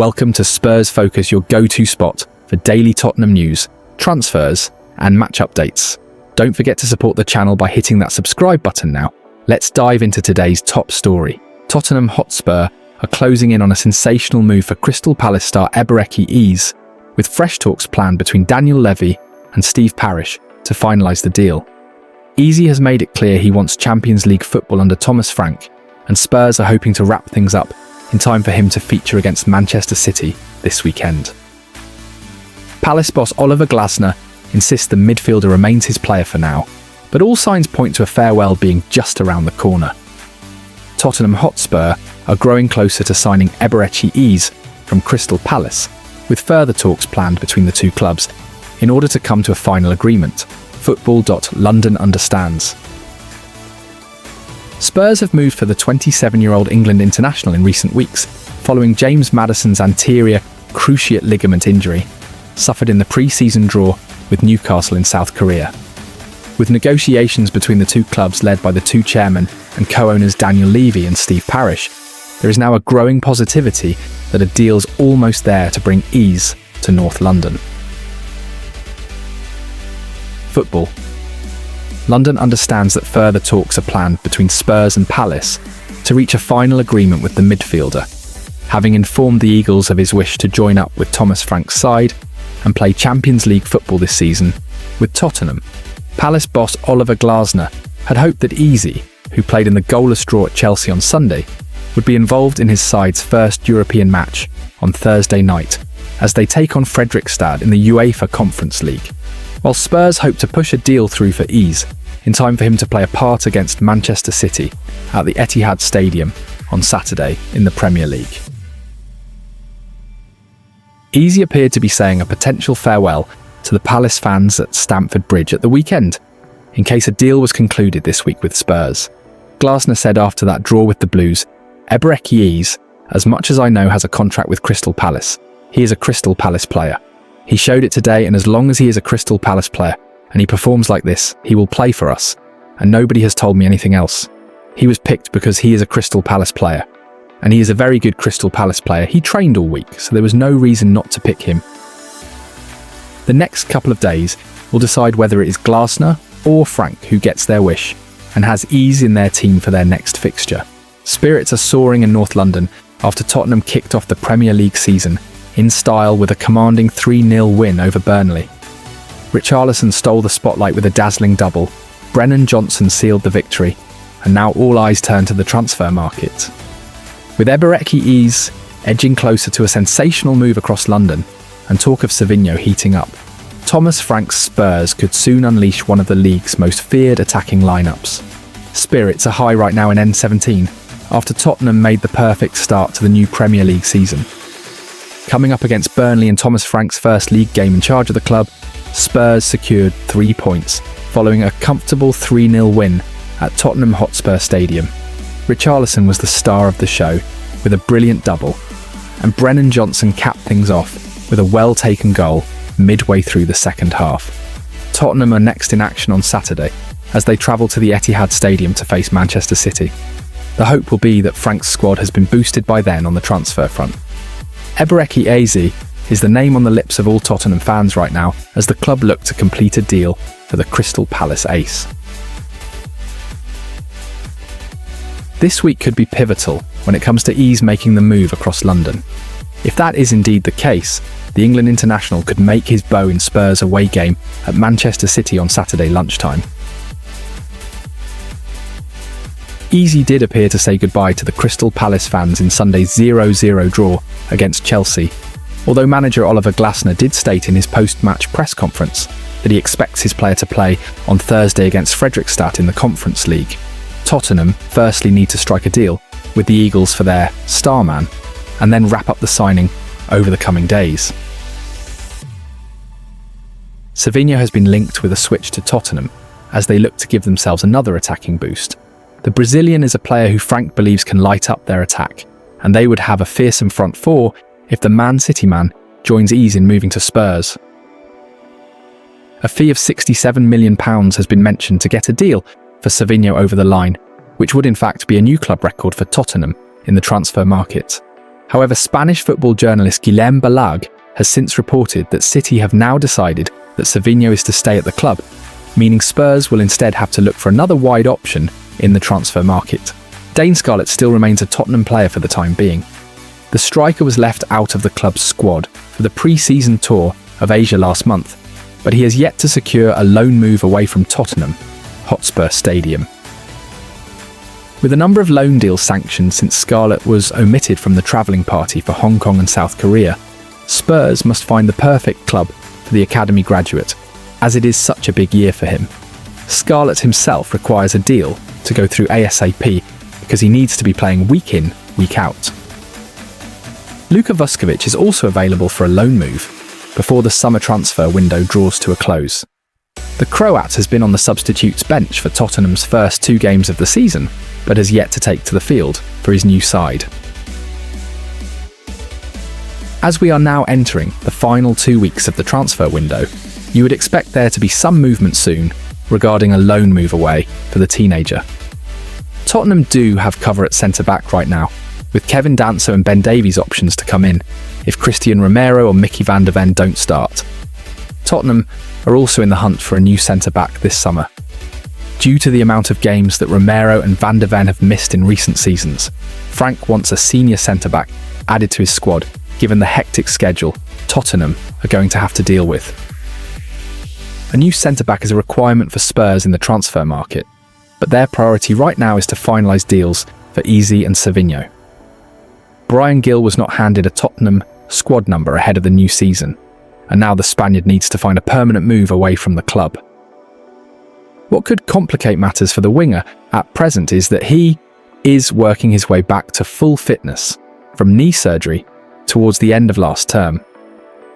Welcome to Spurs Focus, your go-to spot for daily Tottenham news, transfers, and match updates. Don't forget to support the channel by hitting that subscribe button now. Let's dive into today's top story. Tottenham Hotspur are closing in on a sensational move for Crystal Palace star Eberechi Eze, with fresh talks planned between Daniel Levy and Steve Parish to finalise the deal. Eze has made it clear he wants Champions League football under Thomas Frank, and Spurs are hoping to wrap things up in time for him to feature against Manchester City this weekend. Palace boss Oliver Glasner insists the midfielder remains his player for now, but all signs point to a farewell being just around the corner. Tottenham Hotspur are growing closer to signing Eberechi Eze from Crystal Palace, with further talks planned between the two clubs in order to come to a final agreement, Football.London understands. Spurs have moved for the 27-year-old England international in recent weeks, following James Maddison's anterior cruciate ligament injury, suffered in the pre-season draw with Newcastle in South Korea. With negotiations between the two clubs led by the two chairmen and co-owners Daniel Levy and Steve Parish, there is now a growing positivity that a deal's almost there to bring Eze to North London. Football. London understands that further talks are planned between Spurs and Palace to reach a final agreement with the midfielder, having informed the Eagles of his wish to join up with Thomas Frank's side and play Champions League football this season with Tottenham. Palace boss Oliver Glasner had hoped that Eze, who played in the goalless draw at Chelsea on Sunday, would be involved in his side's first European match on Thursday night as they take on Fredrikstad in the UEFA Conference League, while Spurs hope to push a deal through for Eze in time for him to play a part against Manchester City at the Etihad Stadium on Saturday in the Premier League. Eze appeared to be saying a potential farewell to the Palace fans at Stamford Bridge at the weekend, in case a deal was concluded this week with Spurs. Glasner said after that draw with the Blues, "Eberechi Eze, as much as I know, has a contract with Crystal Palace. He is a Crystal Palace player. He showed it today, and as long as he is a Crystal Palace player and he performs like this, he will play for us, and nobody has told me anything else. He was picked because he is a Crystal Palace player, and he is a very good Crystal Palace player. He trained all week, so there was no reason not to pick him." The next couple of days will decide whether it is Glasner or Frank who gets their wish and has Eze in their team for their next fixture. Spirits are soaring in North London after Tottenham kicked off the Premier League season in style with a commanding 3-0 win over Burnley. Richarlison stole the spotlight with a dazzling double, Brennan Johnson sealed the victory, and now all eyes turn to the transfer market. With Eberechi Eze edging closer to a sensational move across London and talk of Savinho heating up, Thomas Frank's Spurs could soon unleash one of the league's most feared attacking lineups. Spirits are high right now in N17 after Tottenham made the perfect start to the new Premier League season. Coming up against Burnley in Thomas Frank's first league game in charge of the club, Spurs secured 3 points following a comfortable 3-0 win at Tottenham Hotspur Stadium. Richarlison was the star of the show with a brilliant double, and Brennan Johnson capped things off with a well-taken goal midway through the second half. Tottenham are next in action on Saturday as they travel to the Etihad Stadium to face Manchester City. The hope will be that Frank's squad has been boosted by then on the transfer front. Eberechi Eze is the name on the lips of all Tottenham fans right now as the club look to complete a deal for the Crystal Palace ace. This week could be pivotal when it comes to Eze making the move across London. If that is indeed the case, the England international could make his bow in Spurs' away game at Manchester City on Saturday lunchtime. Eze did appear to say goodbye to the Crystal Palace fans in Sunday's 0-0 draw against Chelsea, although manager Oliver Glasner did state in his post-match press conference that he expects his player to play on Thursday against Fredrikstad in the Conference League. Tottenham firstly need to strike a deal with the Eagles for their star man, and then wrap up the signing over the coming days. Savinho has been linked with a switch to Tottenham as they look to give themselves another attacking boost. The Brazilian is a player who Frank believes can light up their attack, and they would have a fearsome front four if the Man City man joins Eze in moving to Spurs. A fee of £67 million has been mentioned to get a deal for Savinho over the line, which would in fact be a new club record for Tottenham in the transfer market. However, Spanish football journalist Guillem Balag has since reported that City have now decided that Savinho is to stay at the club, meaning Spurs will instead have to look for another wide option in the transfer market. Dane Scarlett still remains a Tottenham player for the time being. The striker was left out of the club's squad for the pre-season tour of Asia last month, but he has yet to secure a loan move away from Tottenham Hotspur Stadium. With a number of loan deals sanctioned since Scarlett was omitted from the travelling party for Hong Kong and South Korea, Spurs must find the perfect club for the academy graduate, as it is such a big year for him. Scarlett himself requires a deal to go through ASAP because he needs to be playing week in, week out. Luka Vuskovic is also available for a loan move before the summer transfer window draws to a close. The Croat has been on the substitutes bench for Tottenham's first 2 games of the season, but has yet to take to the field for his new side. As we are now entering the final 2 weeks of the transfer window, you would expect there to be some movement soon regarding a loan move away for the teenager. Tottenham do have cover at centre-back right now, with Kevin Danso and Ben Davies options to come in if Christian Romero or Mickey van der Ven don't start. Tottenham are also in the hunt for a new centre-back this summer. Due to the amount of games that Romero and van der Ven have missed in recent seasons, Frank wants a senior centre-back added to his squad, given the hectic schedule Tottenham are going to have to deal with. A new centre-back is a requirement for Spurs in the transfer market, but their priority right now is to finalise deals for Eze and Savinho. Brian Gill was not handed a Tottenham squad number ahead of the new season, and now the Spaniard needs to find a permanent move away from the club. What could complicate matters for the winger at present is that he is working his way back to full fitness from knee surgery towards the end of last term.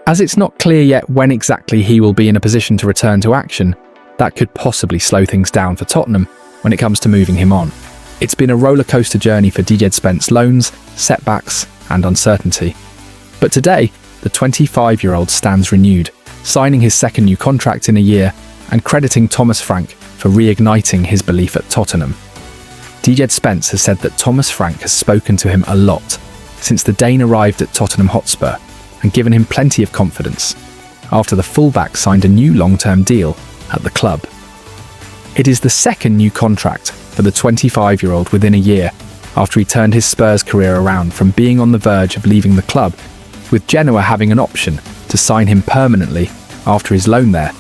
As it's not clear yet when exactly he will be in a position to return to action, that could possibly slow things down for Tottenham when it comes to moving him on. It's been a rollercoaster journey for Djed Spence loans, setbacks and uncertainty. But today, the 25-year-old stands renewed, signing his second new contract in a year and crediting Thomas Frank for reigniting his belief at Tottenham. Djed Spence has said that Thomas Frank has spoken to him a lot since the Dane arrived at Tottenham Hotspur and given him plenty of confidence after the fullback signed a new long-term deal at the club. It is the second new contract for the 25-year-old within a year after he turned his Spurs career around from being on the verge of leaving the club, with Genoa having an option to sign him permanently after his loan there,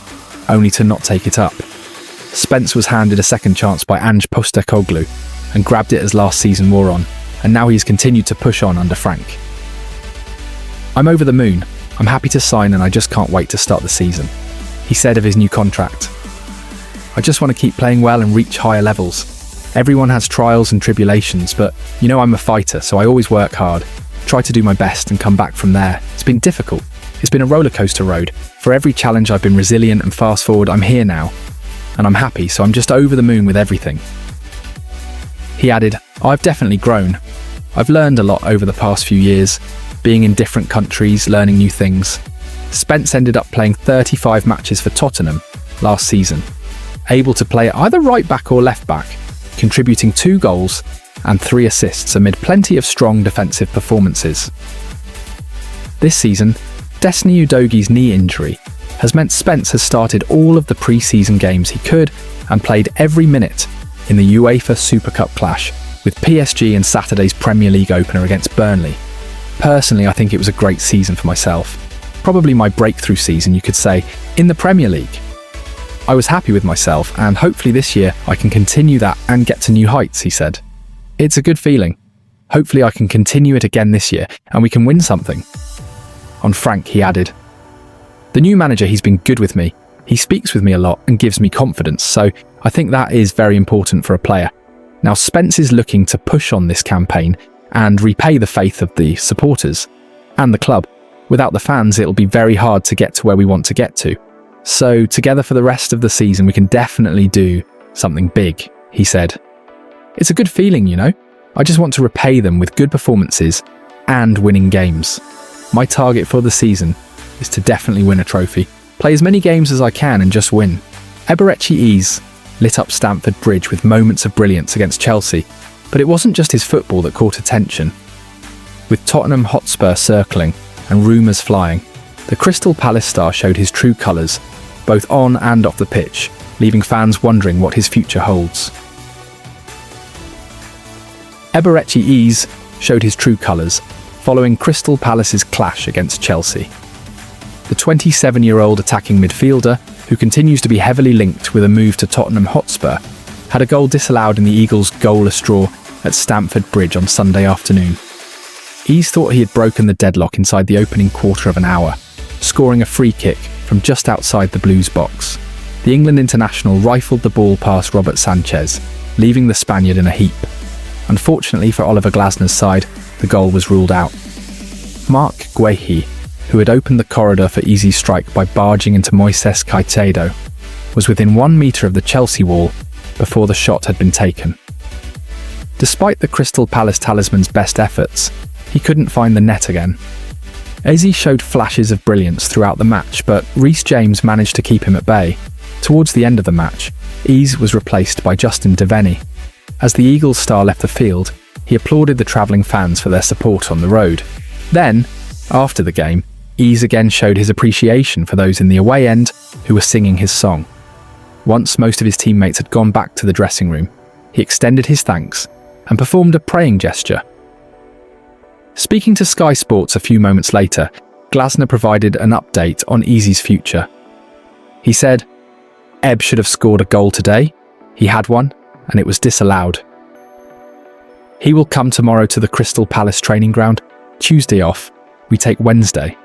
only to not take it up. Spence was handed a second chance by Ange Postecoglou and grabbed it as last season wore on, and now he's continued to push on under Frank. "I'm over the moon. I'm happy to sign and I just can't wait to start the season," he said of his new contract. "I just want to keep playing well and reach higher levels. Everyone has trials and tribulations, but you know I'm a fighter, so I always work hard, try to do my best and come back from there. It's been difficult. It's been a rollercoaster road. For every challenge I've been resilient, and fast forward, I'm here now. And I'm happy, so I'm just over the moon with everything." He added, "I've definitely grown. I've learned a lot over the past few years, being in different countries, learning new things." Spence ended up playing 35 matches for Tottenham last season, able to play at either right back or left back, contributing 2 goals and 3 assists amid plenty of strong defensive performances. This season, Destiny Udogi's knee injury has meant Spence has started all of the pre-season games he could and played every minute in the UEFA Super Cup clash with PSG in Saturday's Premier League opener against Burnley. Personally, I think it was a great season for myself. Probably my breakthrough season, you could say, in the Premier League. I was happy with myself, and hopefully this year I can continue that and get to new heights, he said. "It's a good feeling. Hopefully I can continue it again this year and we can win something." On Frank, he added, "The new manager, he's been good with me. He speaks with me a lot and gives me confidence, so I think that is very important for a player. Now Spence is looking to push on this campaign and repay the faith of the supporters and the club. Without the fans, it'll be very hard to get to where we want to get to. So together for the rest of the season, we can definitely do something big," he said. "It's a good feeling, you know. I just want to repay them with good performances and winning games. My target for the season is to definitely win a trophy, play as many games as I can and just win." Eberechi Eze lit up Stamford Bridge with moments of brilliance against Chelsea, but it wasn't just his football that caught attention. With Tottenham Hotspur circling and rumours flying, the Crystal Palace star showed his true colours, both on and off the pitch, leaving fans wondering what his future holds. Eberechi Eze showed his true colours following Crystal Palace's clash against Chelsea. The 27-year-old attacking midfielder, who continues to be heavily linked with a move to Tottenham Hotspur, had a goal disallowed in the Eagles' goalless draw at Stamford Bridge on Sunday afternoon. Eze thought he had broken the deadlock inside the opening quarter of an hour, scoring a free kick from just outside the Blues box. The England international rifled the ball past Robert Sanchez, leaving the Spaniard in a heap. Unfortunately for Oliver Glasner's side, the goal was ruled out. Marc Guehi, who had opened the corridor for Eze's strike by barging into Moises Caicedo, was within 1 metre of the Chelsea wall before the shot had been taken. Despite the Crystal Palace talisman's best efforts, he couldn't find the net again. Eze showed flashes of brilliance throughout the match, but Reece James managed to keep him at bay. Towards the end of the match, Eze was replaced by Justin Devenny. As the Eagles star left the field, he applauded the travelling fans for their support on the road. Then, after the game, Eze again showed his appreciation for those in the away end who were singing his song. Once most of his teammates had gone back to the dressing room, he extended his thanks and performed a praying gesture. Speaking to Sky Sports a few moments later, Glasner provided an update on Eze's future. He said, "Eb should have scored a goal today. He had one, and it was disallowed. He will come tomorrow to the Crystal Palace training ground. Tuesday off, we take Wednesday,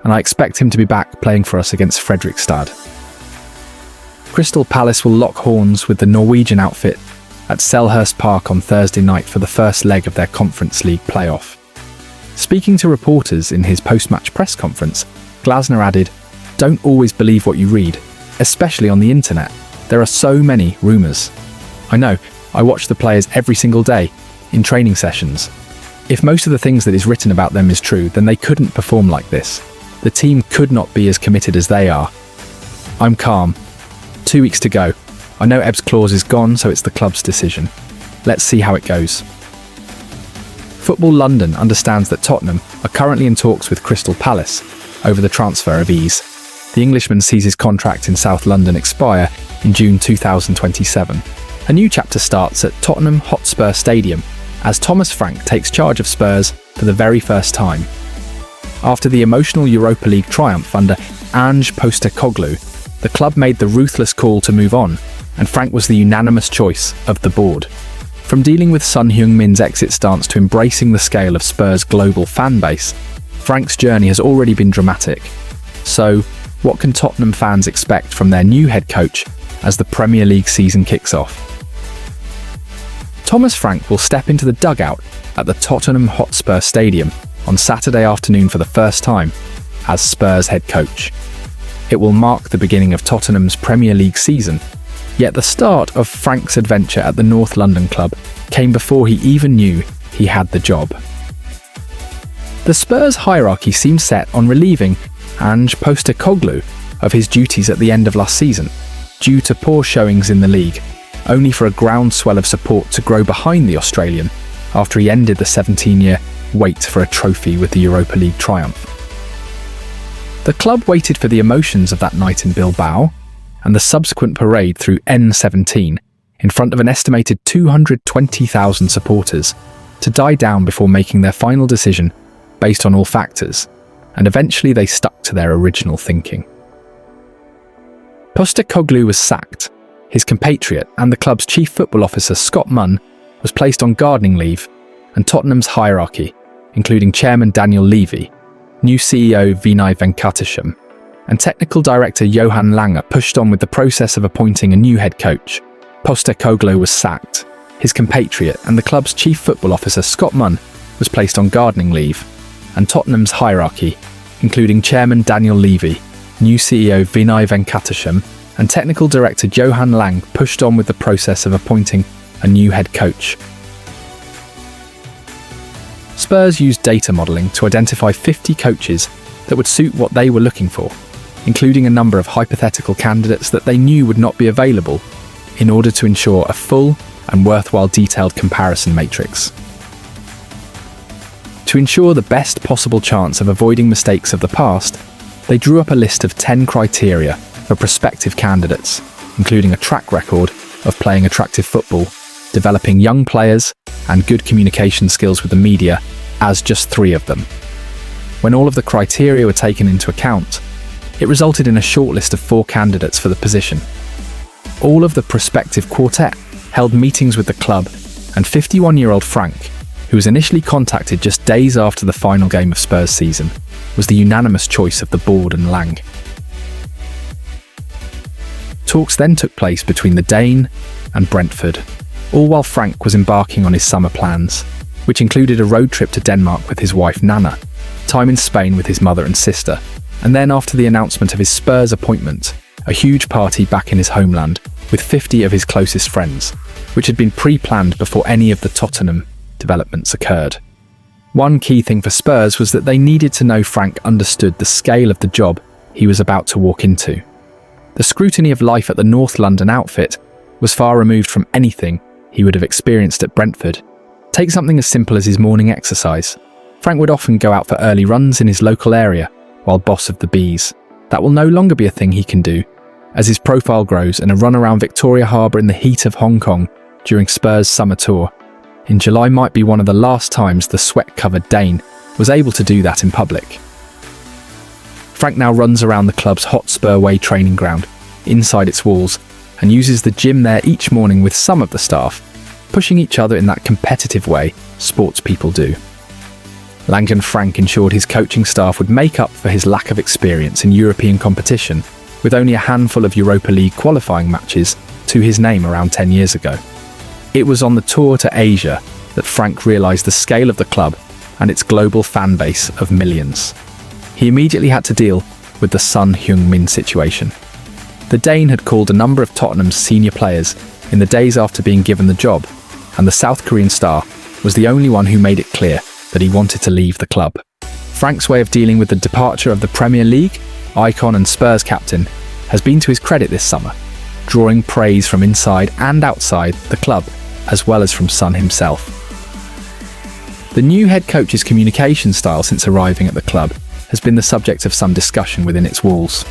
and I expect him to be back playing for us against Fredrikstad." Crystal Palace will lock horns with the Norwegian outfit at Selhurst Park on Thursday night for the first leg of their Conference League playoff. Speaking to reporters in his post-match press conference, Glasner added, "Don't always believe what you read, especially on the internet. There are so many rumours. I know, I watch the players every single day, in training sessions. If most of the things that is written about them is true, then they couldn't perform like this. The team could not be as committed as they are. I'm calm. 2 weeks to go. I know Eb's clause is gone, so it's the club's decision. Let's see how it goes." Football London understands that Tottenham are currently in talks with Crystal Palace over the transfer of Eze. The Englishman sees his contract in South London expire in June 2027. A new chapter starts at Tottenham Hotspur Stadium as Thomas Frank takes charge of Spurs for the very first time. After the emotional Europa League triumph under Ange Postecoglou, the club made the ruthless call to move on, and Frank was the unanimous choice of the board. From dealing with Son Heung-min's exit stance to embracing the scale of Spurs' global fan base, Frank's journey has already been dramatic. So, what can Tottenham fans expect from their new head coach as the Premier League season kicks off? Thomas Frank will step into the dugout at the Tottenham Hotspur Stadium on Saturday afternoon for the first time as Spurs head coach. It will mark the beginning of Tottenham's Premier League season, yet the start of Frank's adventure at the North London club came before he even knew he had the job. The Spurs hierarchy seemed set on relieving Ange Postecoglou of his duties at the end of last season, due to poor showings in the league, only for a groundswell of support to grow behind the Australian after he ended the 17-year wait for a trophy with the Europa League triumph. The club waited for the emotions of that night in Bilbao and the subsequent parade through N17 in front of an estimated 220,000 supporters to die down before making their final decision based on all factors, and eventually they stuck to their original thinking. Postecoglou was sacked. His compatriot and the club's chief football officer Scott Munn was placed on gardening leave, and Tottenham's hierarchy, including chairman Daniel Levy, new CEO Vinay Venkatesham, and technical director Johan Lange pushed on with the process of appointing a new head coach. Postecoglou was sacked. His compatriot and the club's chief football officer Scott Munn was placed on gardening leave, and Tottenham's hierarchy, including chairman Daniel Levy, new CEO Vinay Venkatesham, and technical director Johan Lange pushed on with the process of appointing a new head coach. Spurs used data modelling to identify 50 coaches that would suit what they were looking for, including a number of hypothetical candidates that they knew would not be available, in order to ensure a full and worthwhile detailed comparison matrix. To ensure the best possible chance of avoiding mistakes of the past, they drew up a list of 10 criteria for prospective candidates, including a track record of playing attractive football, developing young players, and good communication skills with the media as just 3 of them. When all of the criteria were taken into account, it resulted in a shortlist of 4 candidates for the position. All of the prospective quartet held meetings with the club, and 51-year-old Frank, who was initially contacted just days after the final game of Spurs season, was the unanimous choice of the board and Lang. Talks then took place between the Dane and Brentford, all while Frank was embarking on his summer plans, which included a road trip to Denmark with his wife Nana, time in Spain with his mother and sister, and then after the announcement of his Spurs appointment, a huge party back in his homeland with 50 of his closest friends, which had been pre-planned before any of the Tottenham developments occurred. One key thing for Spurs was that they needed to know Frank understood the scale of the job he was about to walk into. The scrutiny of life at the North London outfit was far removed from anything he would have experienced at Brentford. Take something as simple as his morning exercise. Frank would often go out for early runs in his local area while boss of the Bees. That will no longer be a thing he can do, as his profile grows, and a run around Victoria Harbour in the heat of Hong Kong during Spurs' summer tour in July might be one of the last times the sweat-covered Dane was able to do that in public. Frank now runs around the club's Hotspur Way training ground, inside its walls, and uses the gym there each morning with some of the staff, pushing each other in that competitive way sports people do. Lang and Frank ensured his coaching staff would make up for his lack of experience in European competition, with only a handful of Europa League qualifying matches to his name around 10 years ago. It was on the tour to Asia that Frank realised the scale of the club and its global fan base of millions. He immediately had to deal with the Son Heung-min situation. The Dane had called a number of Tottenham's senior players in the days after being given the job, and the South Korean star was the only one who made it clear that he wanted to leave the club. Frank's way of dealing with the departure of the Premier League icon and Spurs captain has been to his credit this summer, drawing praise from inside and outside the club, as well as from Son himself. The new head coach's communication style since arriving at the club has been the subject of some discussion within its walls.